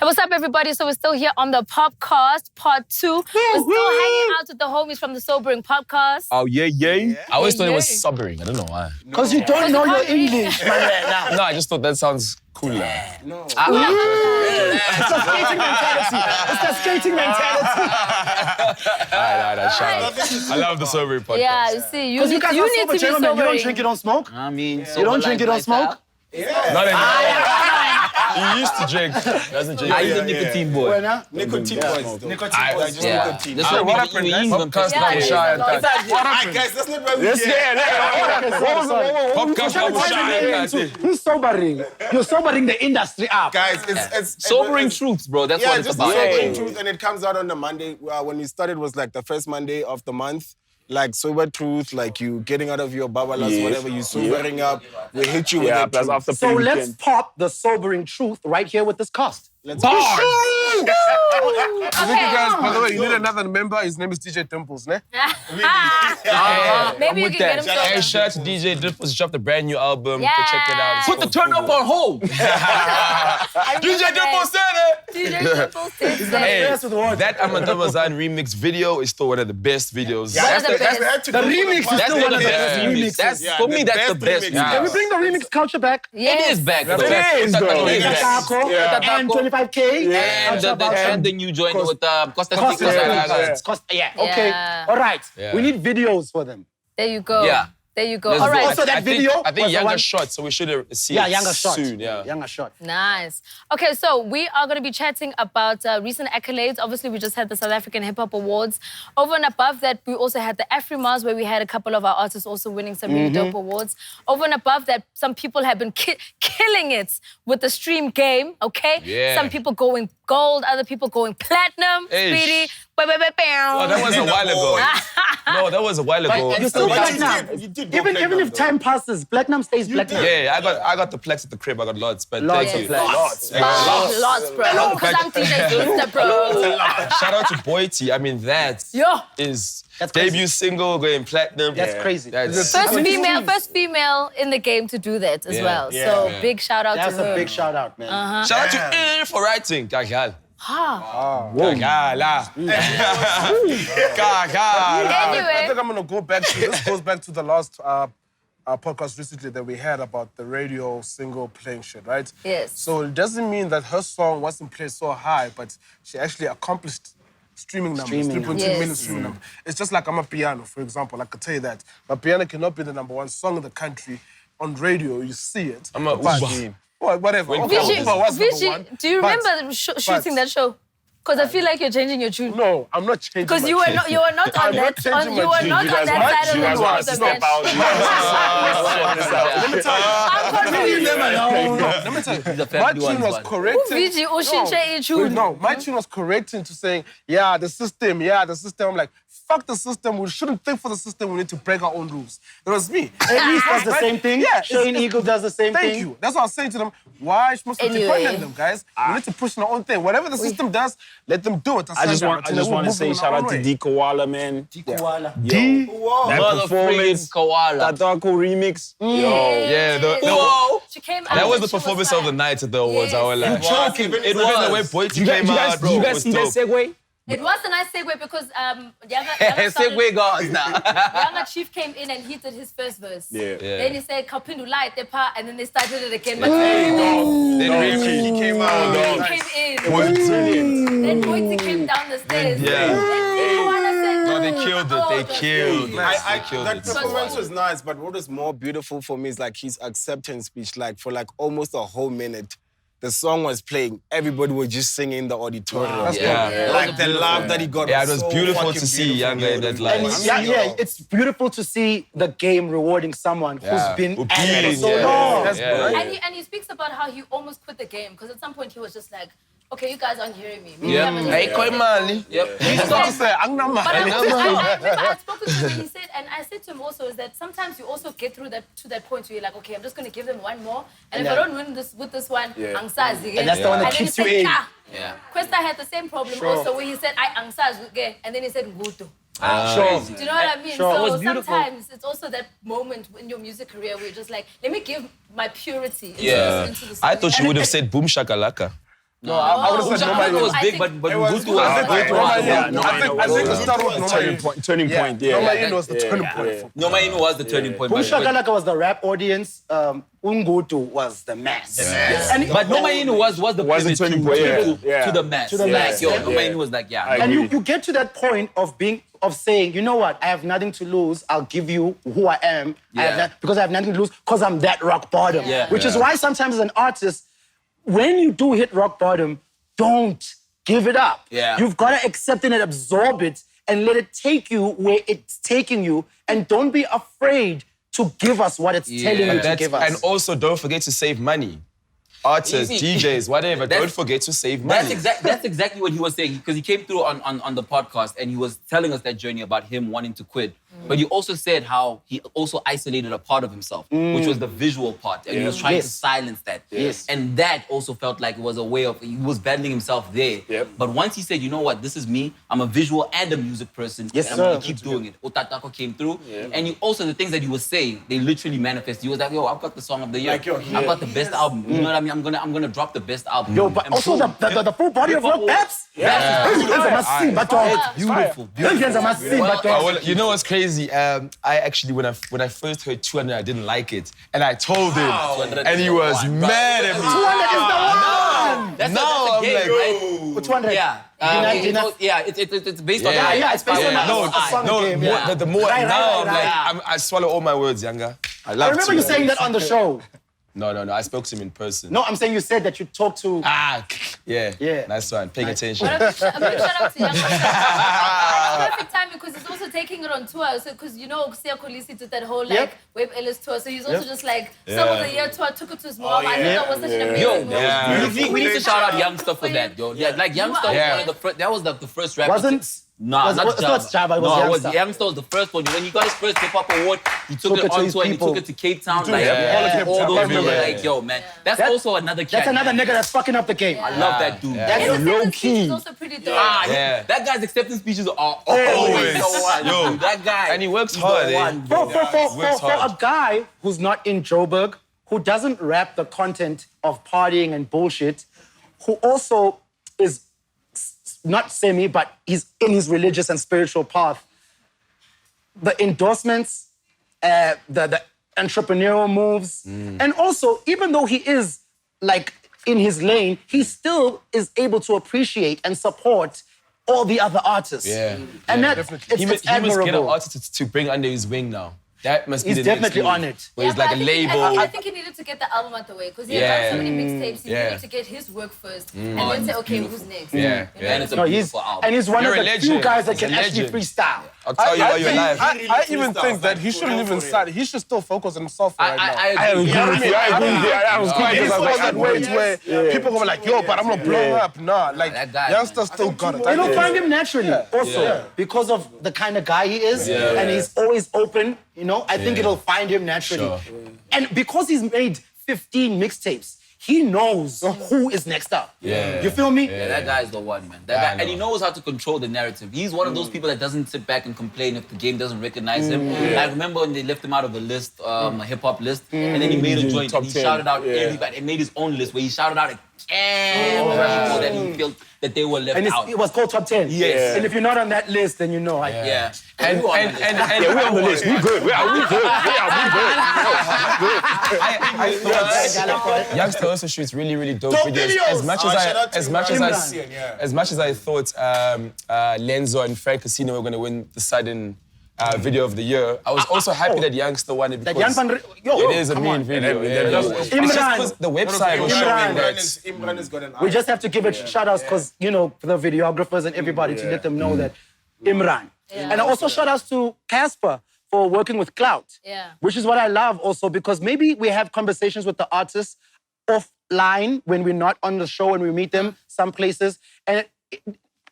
Hey, what's up, everybody? So we're still here on the POPcast, part 2. We're still hanging out with the homies from the Sobering POPcast. Oh, yeah. I always thought it was sobering. I don't know why. Because you don't know your English, man. No, I just thought that sounds cooler. No. It's the skating mentality. It's the skating mentality. Alright, shout out. I love the sobering podcast. Yeah, you see, you Because need, you guys you are need sober, to be gentlemen. You don't sobering. drink, you don't smoke. I mean, You don't drink, you don't smoke. Not anymore. He used to drink. Doesn't drink. He's a nicotine boy. When, huh? Nicotine boys. Nicotine boys. Just nicotine. That's what happened, guys? even Podcast Yeah, now was shy and yeah, that. What happened? Guys, that's not why we're here. Podcast now was shy and that. He's sobering. You're sobering the industry up. Guys, it's Sobering truths, bro. That's what it's just about. sobering truth, and it comes out on the Monday. When we started, was like the first Monday of the month. Like sober truth, like you getting out of your babalas, whatever, you sobering up. We hit you with that truth. After So let's pop the sobering truth right here with this cast. Let's Okay. Guys, by the way, you need another member. His name is DJ Dimples, ne? Maybe you can get him Hey, sober. shout out to DJ Dimples. He dropped a brand new album. Go Yeah. check it out. It's Put the turn up on hold. DJ Dimples said it. DJ Dimples did say. Hey, that Amadamazan remix video is still one of the best videos. One of the best. The remix is That's still one one of of the the best best remixes. remixes. That's for me. That's the best. Can we bring the remix culture back? Yes. It is back. It is, though. It is back. Taco and 25K. And the new joint with Costa Yeah. Okay. Yeah. All right. Yeah. We need videos for them. There you go. Yeah. There you go. Let's All go. right. Also, that video. I think was the Younger one- Shot, so we should see Yeah, it Younger Shot. soon. Yeah. Younger Shot. Nice. Okay, so we are going to be chatting about recent accolades. Obviously, we just had the South African Hip Hop Awards. Over and above that, we also had the Afrimas, where we had a couple of our artists also winning some really dope awards. Over and above that, some people have been killing it with the stream game, okay? Yeah. Some people going gold, other people going platinum. Hey, Speedy. Oh, that was a while ago. No, that was a while ago. You're still But you platinum. did go Even platinum, if though. time passes, platinum stays platinum. Yeah, I got the plaques at the crib. I got lots, but Lots thank of you. plaques. Lots, bro. Because I'm DJ Gangsta, bro. Shout out to Boity. I mean, that Yo. is That's crazy. debut single going platinum. That's crazy. That's First female in the game to do that as Yeah. well. Yeah. So Yeah. big shout out That's to her. a big shout out, man. Shout out to Ir for writing. Gagal. Ah. Gagala. Gagala. I Anyway, think I'm going to go back to, this goes back to the last podcast recently that we had about the radio single playing shit, right? Yes. So it doesn't mean that her song wasn't played so high, but she actually accomplished streaming numbers, 3.2 Yes. million streaming numbers. It's just like I'm a piano, for example. I could tell you that. My piano cannot be the #1 song in the country. On radio, you see it. I'm a But- Uber. Well, whatever. When Okay, Vigi- Uber was Vigi, #1. do you but- remember shooting that show? Because I feel like you're changing your tune. No, I'm not changing. Because my you were tune. not on I'm not that changing you my were tune. not You on guys that want- side of you the guys room want of the to step bench. out. Let me tell you. I'm confused. Let me tell you. a My family tune one, was but- correcting. Vigi, ushintshe itune. No, my tune was correcting to saying, yeah, the system. I'm like, fuck the system. We shouldn't think for the system. We need to break our own rules. It was me. Elise does the same thing. Yeah, Shane Eagle does the same thing. Thank you. That's what I was saying to them. Why must we Anyway. depend on them, guys? We need to push our own thing. Whatever the system does, let them do it. I just want to say shout out to D Koala, man. Koala. D. That Mother performance. freaking koala. Tatako remix. Yeah, She came out that was and the she performance fine. of the night at the awards. I was like, It even the way was. Boity You came out, bro, you guys was see that dope. segue? It was a nice segue because Younger Segue guys now. Younger Chief came in and he did his first verse. Yeah. Then he said, Kapindu light the part, and then they started it again. But Then He came out. he came in. Then Boyti came down the stairs. Yeah. Then Koala said, No, they killed it. They killed. I They killed that it. performance was nice, but what was more beautiful for me is like his acceptance speech. Like for like almost a whole minute, the song was playing. Everybody was just singing in the auditorium. Yeah. Like the love that he got. Yeah, it was so beautiful fucking to see beautiful, Younger in bro. that light. And yeah, it's beautiful to see the game rewarding someone who's been Who at it beat for so it, yeah. long. That's Yeah. good. And he speaks about how he almost quit the game because at some point he was just like, okay, you guys aren't hearing me. Maybe I'm Hey, just- Koi Mali. Yep. He started to say, I'm not But I mad. remember I'd spoken to him and he said, and I said to him also, is that sometimes you also get through that to that point where you're like, okay, I'm just going to give them one more, and if I don't win this with this one, angsazi. And that's the one that And then he keeps you said, in. "Ka." Yeah. Questa had the same problem also where he said, I angsazi, okay, and then he said, Ngutu. Sure. Do you know what I mean? Sure. It So was beautiful. sometimes it's also that moment in your music career where you're just like, let me give my purity Yeah. into the song. I thought you would have said boom shakalaka. No, I would have said Ushaka Noma was I big, think- but It was- Ngutu was I big. think- I think it started with Noma Turning Inu. point. Turning point. Noma Yeah. Inu was the turning point. for- Noma Inu was the turning point. but- Shakalaka was the rap audience. Ungutu was the mass. And, But Noma Inu was the Was the pivot turning point, yeah. to the mass. To the mass, Like, yo, yeah. Noma Inu was like, yeah. and you get to that point of saying, you know what, I have nothing to lose. I'll give you who I am. Because I have nothing to lose, because I'm that rock bottom. Yeah. Which is why sometimes as an artist, when you do hit rock bottom, don't give it up. Yeah. You've got to accept it and absorb it and let it take you where it's taking you. And don't be afraid to give us what it's telling you to give us. And also, don't forget to save money. Artists, Easy. DJs, whatever, don't forget to save money. That's exactly what he was saying, because he came through on the podcast and he was telling us that journey about him wanting to quit. But he also said how he also isolated a part of himself, which was the visual part, and he was trying to silence that. Yes. And that also felt like it was a way of, he was battling himself there. Yep. But once he said, you know what, this is me, I'm a visual and a music person, Yes, and I'm gonna sir. keep doing it. Otatako came through, and he also, the things that he was saying, they literally manifested. He was like, yo, I've got the song of the year. Like, yo, I've got the best album. You know what I mean? I'm gonna drop the best album. Yo, but And also boom. the full body of rock peps. Beautiful. Well, you know what's crazy? I actually, when I first heard 200, I didn't like it. And I told him, 200 and is he the was one, bro. mad at me. 200 is the one. That's No, a I'm game, like, right? 200. Yeah. It's based on Yeah, it's based on that. No, a song no, game, yeah. the more Right, now, right, I'm right. like, I swallow all my words, Younger. I I love remember to. you saying that on the show. No, I spoke to him in person. No, I'm saying you said that you talked to. Yeah. Yeah. Nice one. Paying attention. A big shout out to Young. It's perfect timing because he's also taking it on tour. So, because you know, Sia Kolisi did that whole like Yep. Web Ellis tour. So he's also just like some of the year tour took it to his mom. I think that was such an amazing Yo, move. we need to shout out Youngster for that, yo. Yeah, like Youngster was one of the first. That was the first rapper. Wasn't- Nah, not it was Jabba, it was no, Youngster. Youngster was the first one. When he got his first hip hop award, he took Took it it to on his tour and he people. took it to Cape Town. Like, Yeah. all those Everywhere. people, like, yo, man. That's also another cat. That's another man. nigga that's fucking up the game. I love that dude. That's His low acceptance speech key. is also pretty dope. Yeah. That guy's acceptance speeches are always Always. the one. Yo. Dude, that guy. And he works he's hard, the eh? one, bro. For a guy who's not in Joburg, who doesn't rap the content of partying and bullshit, who also is not semi, but he's in his religious and spiritual path, the endorsements, the entrepreneurial moves, and also, even though he is like in his lane, he still is able to appreciate and support all the other artists. Yeah. And that, He it's must get an admirable. artist to bring under his wing now. That must be He's the next definitely move. on it. Where it's but like I a think label. I think he needed to get the album out the way because he had Yeah. done so many mixtapes. He Yeah. needed to get his work first and then say, okay, who's next? Yeah, yeah. And it's a No, he's beautiful album. and he's one You're of a the few legend. guys that He's can a actually legend. freestyle. I'll tell you all your life. I even think that he shouldn't even start. He should still focus on himself right now. I agree. You know what I mean? I agree with you. I was quite He's because I was one of like, that ways where people go like, yo, but I'm gonna blow up. Nah, like, that guy, youngster still got it. You don't find him naturally, also because of the kind of guy he is, and he's always open. You know, I think it'll find him naturally, and because he's made 15 mixtapes, he knows who is next up. Yeah. You feel me? Yeah, that guy is the one, man. That Yeah, I guy, and he know. knows how to control the narrative. He's one of those people that doesn't sit back and complain if the game doesn't recognize him. I remember when they left him out of a list, a hip hop list, and then he made a joint and he shouted out everybody. He made his own list where he shouted out a people that he felt that they were left And out. it was called Top 10. Yes. And if you're not on that list, then you know. Yeah. And we were on the list. yeah, we're on the list. We good. We good. I thought Youngster also shoots really, really dope videos. As much as Shout out I, to as much as Imran. Yeah. as much as I thought Lenzo and Frank Casino were going to win the sudden video of the year, I was also happy that Youngster won it That because Jan Van Yo, it is a come mean on. video. It's just Imran. 'cause the website was showing that. Imran has got an We just have to give it shout outs because, you know, for the videographers and everybody to let them know that Imran. And also shout outs to Casper for working with Clout. Yeah. Which is what I love also because maybe we have conversations with the artists offline when we're not on the show and we meet them some places. And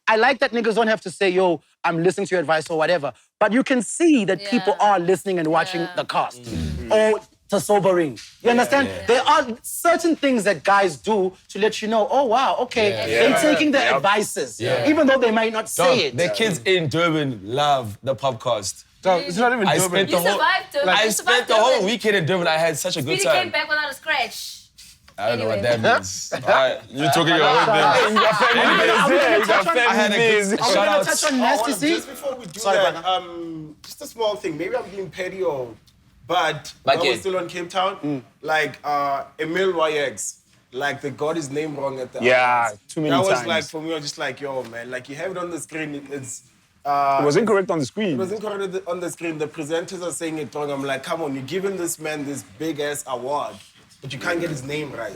I like that niggas don't have to say, yo, I'm listening to your advice or whatever. But you can see that people are listening and watching the cast. Or to sobering. You understand? There are certain things that guys do to let you know, oh, wow, okay, they're taking their advices, even though they might not say it. The kids in Durban love the podcast. It's not even I Durban. spent You the whole survived, Durban. I You spent survived the whole Durban. weekend in Durban. I had such a good Speedy came time. back without a scratch. I don't know what Anyway. that means. All right, you talking your own thing. You got family I had a good Are we shout gonna out. touch on Nasty C? Just before we do Sorry, that, brother. just a small thing. Maybe I'm being petty but But when I yeah. was still on Cape Town, like Emil YX, like they got his name wrong at the Yeah, Awards. too many That was times. like for me, I was just like, yo, man, like you have it on the screen, it's. It was incorrect on the It screen. was incorrect on the screen. The presenters are saying it wrong. I'm like, come on, you're giving this man this big ass award, but you can't get his name right.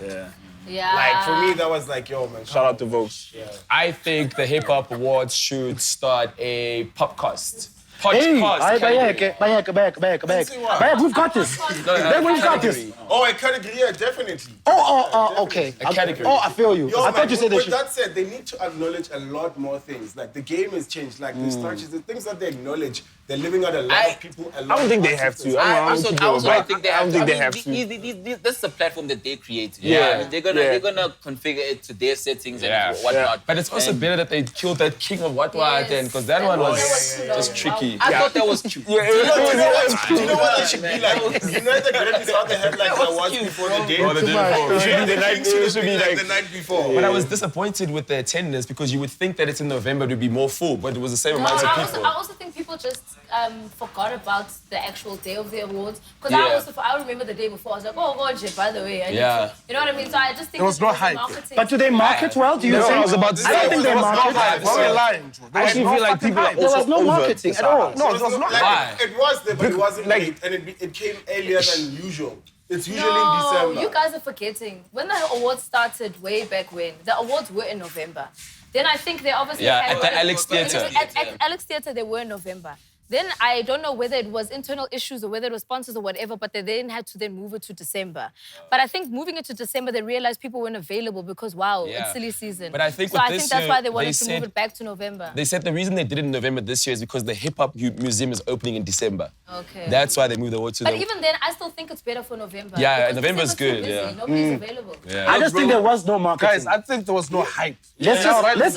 Yeah. Like for me, that was like, yo, man. Shout out to Vokes. I think the Hip Hop Awards should start a POPcast. Hey, Podcast. Bayek, we've got this. Bayek, we've got this. Oh, I can agree, yeah, definitely. Okay. A category. Oh, I feel you. Yo, I man, thought you said they with should. that said, they need to acknowledge a lot more things. Like the game has changed. Like the structures, the things that they acknowledge, they're living out a lot of people. A lot I don't think of they have artists. to. I don't also think don't they will, think they but I have don't think to. they have to. This is a platform that they created. Yeah. I mean, they're gonna configure it to their settings and whatnot. But it's also And better that they killed that king of what Yes. and because that one was too long. just tricky. I thought that was cute. Do you know what it should be like? You know the Grammys how they had like the awards before the game? Oh, they did before. It should be the night. It should be like the night before. But I was disappointed with the attendance because you would think that it's in November to be more full, but it was the same No, amount of I people. also think people just forgot about the actual day of the awards. Because Yeah. I remember the day before. I was like, oh, God, by the way. I need Yeah. to, you know what I mean? So I just think There was it's no also hype. marketing. But do they market well? Do you No, think? I was about to I don't say, think they there was no market. hype. Why are we lying, Joe? I actually feel like people are There was also no over marketing this at all. award. No, there was not. Why? It was there, but it wasn't like- late, and it came earlier than usual. It's usually in No, December. you guys are forgetting. When the awards started way back when, the awards were in November. Then I think they obviously Yeah, had... at the Alex Theatre. At Alex Theatre, they were in November. Then I don't know whether it was internal issues or whether it was sponsors or whatever, but they then had to then move it to December. But I think moving it to December, they realized people weren't available because, wow, Yeah. it's silly season. But I think so with I this think that's year, why they they wanted to move said- it back to November. They said the reason they did it in November this year is because the Hip Hop Museum is opening in December. Okay. That's why they moved the award to But the... even then, I still think it's better for November. Yeah, because November's December's too good, busy. yeah. Nobody's available. I just think there was no marketing. Guys, I think there was no hype. Let's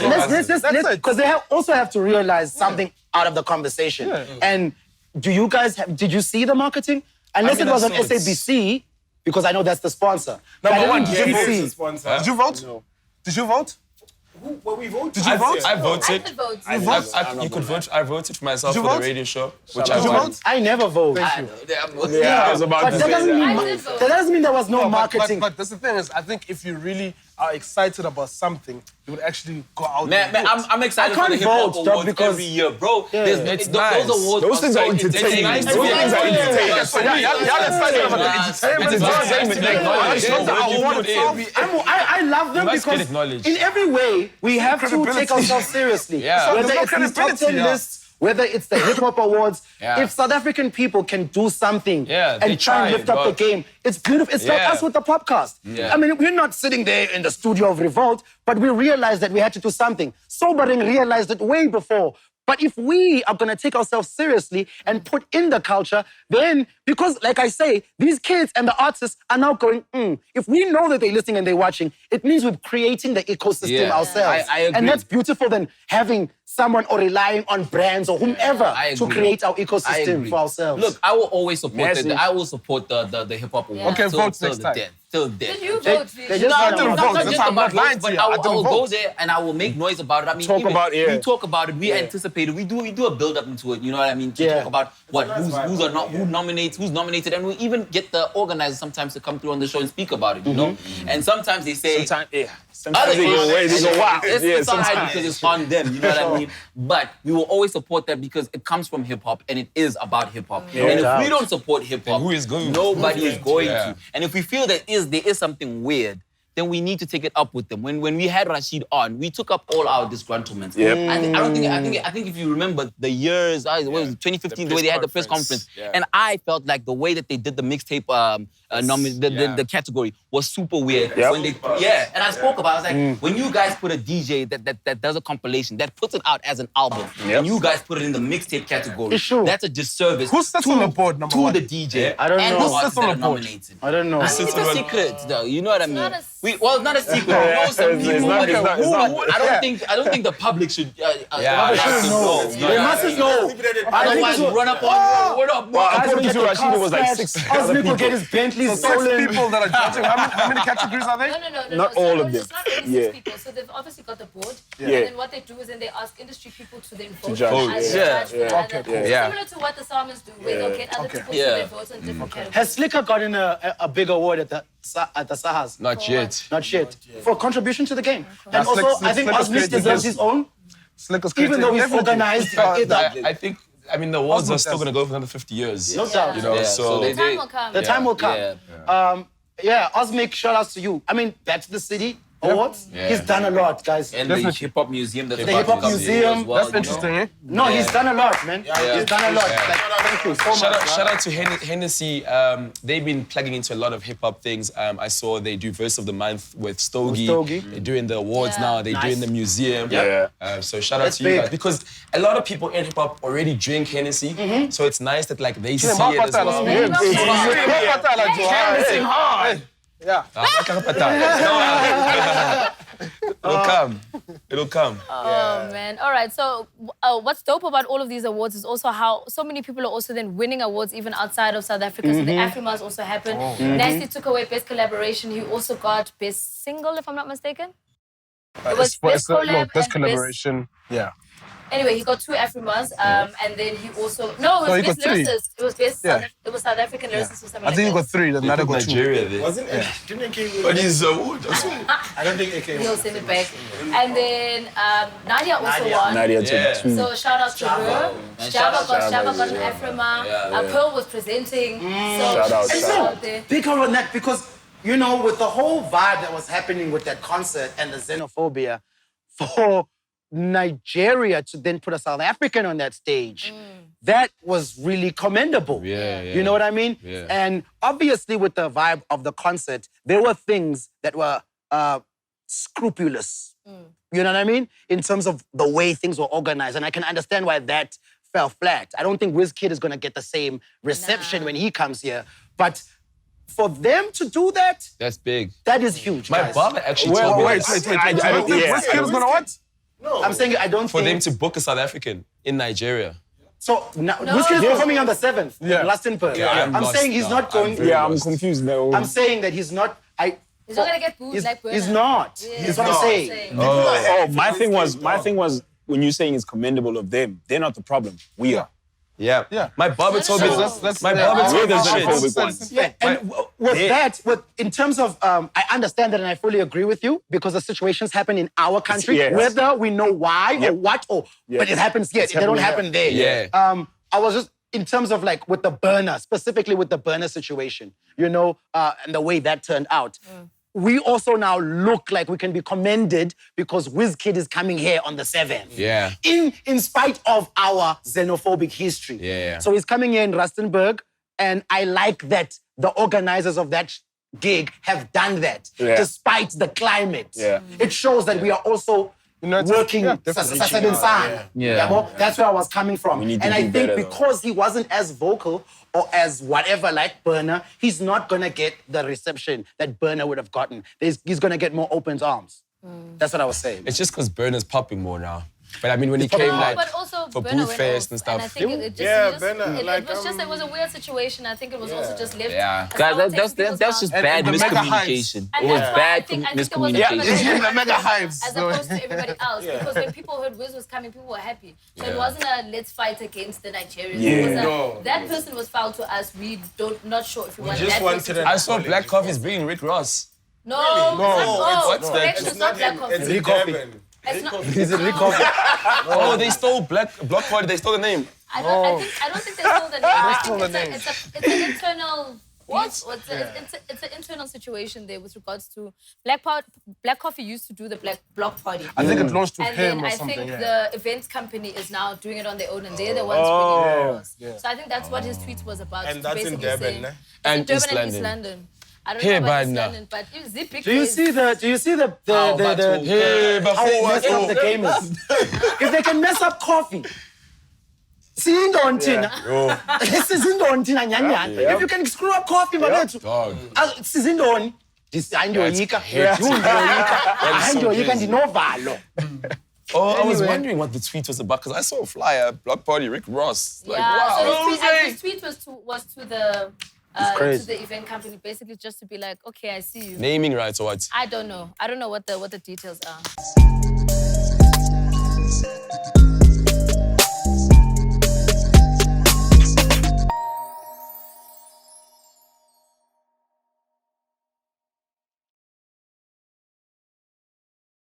because they also have to realize something out of the conversation. And do you guys did you see the marketing? Unless mean, it was I on saw it. SABC, because I know that's the sponsor. Number I one, didn't Game is see. the sponsor. Did you vote? Did you vote? Well, we voted. Did you vote? I voted. I did vote. You could vote. I voted for myself Did for you the vote? radio show, which Did you I won. vote? I never vote. Yeah, I was about But to that say doesn't that. mean I did vote. that doesn't mean there was no No, marketing. but that's the thing is, I think if you really are excited about something, you would actually go out Man, and vote. I'm excited I for the can't hip hop vote, dog, awards because- every year, bro. It's nice. Those awards Those things so are entertaining. nice Those to be things are entertained. entertaining. So y'all excited about the entertainment? It's entertainment. Yeah. Acknowledge. Yeah. The word you Yeah. put in. I love them You must get because acknowledged. in every way we have to credibility. take ourselves seriously. Yeah. Whether There's it's no these top 10 credibility, yeah. lists, whether it's the Hip Hop Awards, Yeah. if South African people can do something Yeah, they and try and tried, lift up the but- game, it's beautiful. It's like Yeah. us with the POPcast. Yeah. I mean, we're not sitting there in the studio of Revolt, but we realized that we had to do something. Sobering realized it way before. But if we are going to take ourselves seriously and put in the culture, then, because like I say, these kids and the artists are now going, if we know that they're listening and they're watching, it means we're creating the ecosystem Yeah. ourselves. I agree. And that's beautiful than having someone or relying on brands or whomever I to agree. create our I ecosystem agree. for ourselves. Look, I will always support Massive. I will support the hip hop awards. Okay, till, vote till next the time. death. Till death. Did you They- vote? they Vivi? just No, I no, didn't no, vote. not That's just why I'm about not lying votes, to but you. I I will didn't go vote. there and I will make noise about it. I mean, Talk even about it. we talk about it, we anticipate it, we do a build up into it. You know what I mean? To Yeah. talk about who's nominated, and we even get the organizers sometimes to come through on the show and speak about it. You know, and sometimes they say. Sometimes they go away, they go wow. It's all right sometimes. because it's on them, you know what I mean? But we will always support that because it comes from hip hop and it is about hip hop. And if doubt. we don't support hip hop, who is going to? nobody is going Yeah. to. And if we feel that there is something weird, then we need to take it up with them. When we had Rashid on, we took up all our disgruntlements. Yep. I think if you remember the years, what was it, 2015, the way they had the press conference, Yeah. and I felt like the way that they did the mixtape the category was super weird. Yep. When they, and I spoke about it. I was like, when you guys put a DJ that does a compilation, that puts it out as an album, Yep. and you guys put it in the mixtape category, It's true. that's a disservice Who sits on the board, number to one? the DJ I don't and know. the Who artists sits on that are the board? nominated. I don't know. It's a secret, though. You know what I mean? not a Well, it's not a secret. We know some It's people. not- but it's not- it's not- I don't think the public should. Yeah, they shouldn't know. They mustn't know. Otherwise, run up on what up, bro? According to Rashida, it was like 6. Osmic will get his Bentley recently So 6 stolen. people that are judging. How many categories are they? No. Not So all of them. It's not only Yeah. 6 people. So they've obviously got the board. Yeah. And then what they do is then they ask industry people to then vote. judge. for other Yeah. judge for other- cool. Yeah. Similar to what the Salmons do, where they'll get other people to Yeah. then vote on different categories. Has Slicker gotten a big award at the Sahas? Not yet. Not yet. For contribution to the game. And Slick- also, I think Slicker's Osmith creative. deserves his own, Slicker's even though he's creative. organized. I think, the awards are still going to go for another 50 years. No doubt. You know, Yeah, so... they The time will come. The time will come. Yeah. Osmic, shout outs to you. I mean, back to the city awards. Yeah. He's done a lot, guys. And the hip hop museum. That's The The Hip Hop Museum. as well, That's you know? interesting, eh? No, he's done a lot, man. He's done a lot. Yeah. Like, thank you so Shout much. out to Hennessy. They've been plugging into a lot of hip hop things. I saw they do Verse of the Month with Stogie. Stogie. They're doing the awards Yeah. now. They're Nice. doing the museum. Yeah. So shout out That's to you big. guys because a lot of people in hip hop already drink Hennessy. So it's nice that like they see it as Mapatala, well. Mapatala, Johan. Yeah. It'll come. It'll come. Oh, man. All right. So what's dope about all of these awards is also how so many people are also then winning awards even outside of South Africa. So the Afrimas also happened. Nasty took away Best Collaboration. He also got Best Single, if I'm not mistaken. It was Best Collab This and collaboration. Yeah. Anyway, he got 2 Afrimas, and then he also... No, it was he Best got 3. Lyricist. It was Best Yeah. it was South African Lyricist or something I think you like got 3, the another got 2. Nigeria there. Wasn't it? Didn't it came But he's award. I don't think it came. He'll send it back. And then Nadia also won. Nadia Yeah. took 2. So shout out to her. And Java got Java, an Afrima. Pearl was presenting. So Shout out, she's shout out there. Big on that because, you know, with the whole vibe that was happening with that concert and the xenophobia, for Nigeria to then put a South African on that stage, that was really commendable. Yeah. You know what I mean? Yeah. And obviously with the vibe of the concert, there were things that were scrupulous. You know what I mean? In terms of the way things were organized. And I can understand why that fell flat. I don't think Wizkid is going to get the same reception when he comes here. But for them to do that, That's big. that is huge, My guys. barber actually told me Wait. that I don't think Wizkid is gonna what? I'm saying I don't for them think... to book a South African in Nigeria. So Wizkid is performing on the 7th, Yeah. Glastonbury. Yeah, I'm lost saying he's now. not going... very Yeah, I'm lost. confused now. I'm saying that he's not... He's not gonna get booed like Burna. He's not. Yeah. That's what I'm saying. Oh, my thing was when you're saying it's commendable of them, they're not the problem. We are. Yeah. Yeah. My barber told me Let's- my yeah. barber We're told the me xenophobic shit. ones. Yeah, and in terms of, I understand that and I fully agree with you because the situations happen in our country, Yes. whether we know why or Yep. what, but Yes. it happens here. It's They don't happening happen there. Yeah. I was just, in terms of like with the burner, specifically with the burner situation, you know, and the way that turned out. We also now look like we can be commended because Wizkid is coming here on the 7th. Yeah. In spite of our xenophobic history. Yeah. So he's coming here in Rustenburg, and I like that the organizers of that gig have done that, Yeah. despite the climate. Yeah. It shows that we are also working. definitely. Yeah. That's where I was coming from. We need to And I do think better, though. because he wasn't as vocal or as whatever like Burna, he's not gonna get the reception that Burna would have gotten. He's gonna get more open arms. That's what I was saying. It's just because Burner's popping more now. But I mean, when he popping came more. like But also for Burna Booth went Fest off, and stuff. And I think it just, Yeah, it just, Burna, it, like, it was just, it was a weird situation. I think it was also just left. Yeah. as Guys, sour taste that's in people's just mouth. bad the mega miscommunication. And It was that's why I bad think there was a miscommunication. conversation the mega hives. as opposed to everybody else. Because when people heard Wiz was coming, people were happy. So it wasn't a let's fight against the Nigerians. Yeah. It was a, No. that person was foul to us. We not sure if we want just that wanted person to an I saw Black Coffee's bringing Rick Ross. No, it's not, What's that? correction, It's it's not not Black him. Coffee. It's Devin. It's not. He's a recovery. Oh, they stole Block Party. They stole the name. I don't think they stole the name. I think it's an internal. What? It's an internal situation there with regards to Black Coffee used to do the Black Block Party. I think it launched with And him then or I something. think Yeah. the events company is now doing it on their own, and they're the ones bringing it across. So I think that's what his tweet was about. And to that's in basically Durban, say- ne? It's And in Durban East and East London. London. I don't Hey, know about East man. London, but it was the big Do you place. see the Hey, but how messed up the game is? If they can mess up coffee. Sizindontina. Sizindontina nyanyana. If you can screw up coffee, mabethu. Dog. Sizindoni. Andiyoyika. hate. Andiyoyika ndinovalo. Oh, I was wondering what the tweet was about because I saw a flyer, Block Party, Rick Ross. Like, Yeah, wow. so his tweet was to the to the event company, basically just to be like, okay, I see you. Naming rights or what? I don't know. I don't know what the details are.